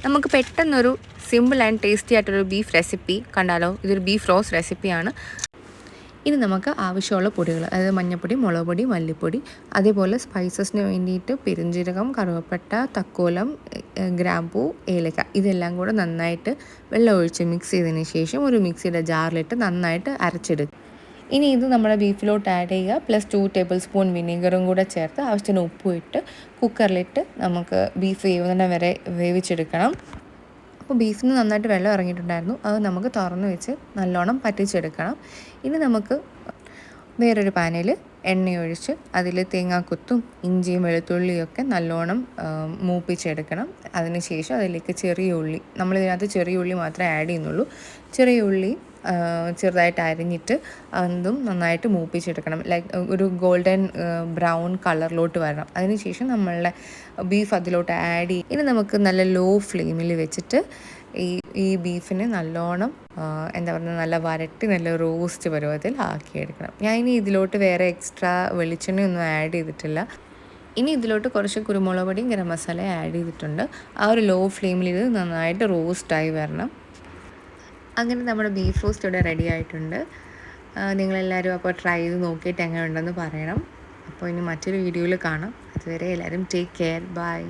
നമുക്ക് പെട്ടെന്നൊരു simple and tasty ആയിട്ടൊരു ബീഫ് റെസിപ്പി കണ്ടാലോ? ഇതൊരു ബീഫ് റോസ്റ്റ് റെസിപ്പിയാണ്. ഇനി നമുക്ക് ആവശ്യമുള്ള പൊടികൾ, അതായത് മഞ്ഞൾപ്പൊടി, മുളക് പൊടി, മല്ലിപ്പൊടി, അതേപോലെ സ്പൈസസിന് വേണ്ടിയിട്ട് പെരുംജീരകം, കറുവപ്പട്ട, തക്കോലം, ഗ്രാമ്പൂ, ഏലക്ക, ഇതെല്ലാം കൂടെ നന്നായിട്ട് വെള്ളം ഒഴിച്ച് മിക്സ് ചെയ്തതിന് ശേഷം ഒരു മിക്സിയുടെ ജാറിലിട്ട് നന്നായിട്ട് അരച്ചെടുക്കുക. ഇനി ഇത് നമ്മുടെ ബീഫിലോട്ട് ആഡ് ചെയ്യുക. പ്ലസ് 2 ടേബിൾ സ്പൂൺ വിനീഗറും കൂടെ ചേർത്ത് ആവശ്യത്തിന് ഉപ്പും ഇട്ട് കുക്കറിലിട്ട് നമുക്ക് ബീഫ് വേവുന്ന വരെ വേവിച്ചെടുക്കണം. അപ്പോൾ ബീഫിൽ നിന്ന് നന്നായിട്ട് വെള്ളം ഇറങ്ങിയിട്ടുണ്ടായിരുന്നു. അത് നമുക്ക് തുറന്ന് വെച്ച് നല്ലോണം പറ്റിച്ചെടുക്കണം. ഇനി നമുക്ക് വേറൊരു പാനിൽ എണ്ണയൊഴിച്ച് അതിൽ തേങ്ങാക്കൊത്തും ഇഞ്ചിയും വെളുത്തുള്ളിയൊക്കെ നല്ലോണം മൂപ്പിച്ചെടുക്കണം. അതിനുശേഷം അതിലേക്ക് ചെറിയ ഉള്ളി, നമ്മളിതിനകത്ത് ചെറിയ ഉള്ളി മാത്രമേ ആഡ് ചെയ്യുന്നുള്ളൂ. ചെറിയ ഉള്ളി ചെറുതായിട്ട് അരിഞ്ഞിട്ട് അതും നന്നായിട്ട് മൂപ്പിച്ചെടുക്കണം. ലൈക്ക് ഒരു ഗോൾഡൻ ബ്രൗൺ കളറിലോട്ട് വരണം. അതിനുശേഷം നമ്മളുടെ ബീഫ് അതിലോട്ട് ആഡ് ചെയ്യും. ഇനി നമുക്ക് നല്ല ലോ ഫ്ലെയിമിൽ വെച്ചിട്ട് ഈ ബീഫിനെ നല്ലോണം എന്താ പറയുക, നല്ല വരട്ടി നല്ല റോസ്റ്റ് പരുവത്തിൽ ആക്കിയെടുക്കണം. ഞാൻ ഇനി ഇതിലോട്ട് വേറെ എക്സ്ട്രാ വെളിച്ചെണ്ണയൊന്നും ആഡ് ചെയ്തിട്ടില്ല. ഇനി ഇതിലോട്ട് കുറച്ച് കുരുമുളക് പൊടിയും ഗരം മസാലയും ആഡ് ചെയ്തിട്ടുണ്ട്. ആ ഒരു ലോ ഫ്ലെയിമിൽ ഇത് നന്നായിട്ട് റോസ്റ്റായി വരണം. അങ്ങനെ നമ്മുടെ ബീഫ് റോസ്റ്റ് ഇവിടെ റെഡി ആയിട്ടുണ്ട്. നിങ്ങളെല്ലാവരും അപ്പോൾ ട്രൈ ചെയ്ത് നോക്കിയിട്ട് എങ്ങനെ ഉണ്ടെന്ന് പറയണം. അപ്പോൾ ഇനി മറ്റൊരു വീഡിയോയിൽ കാണാം. അതുവരെ എല്ലാവരും ടേക്ക് കെയർ. ബൈ.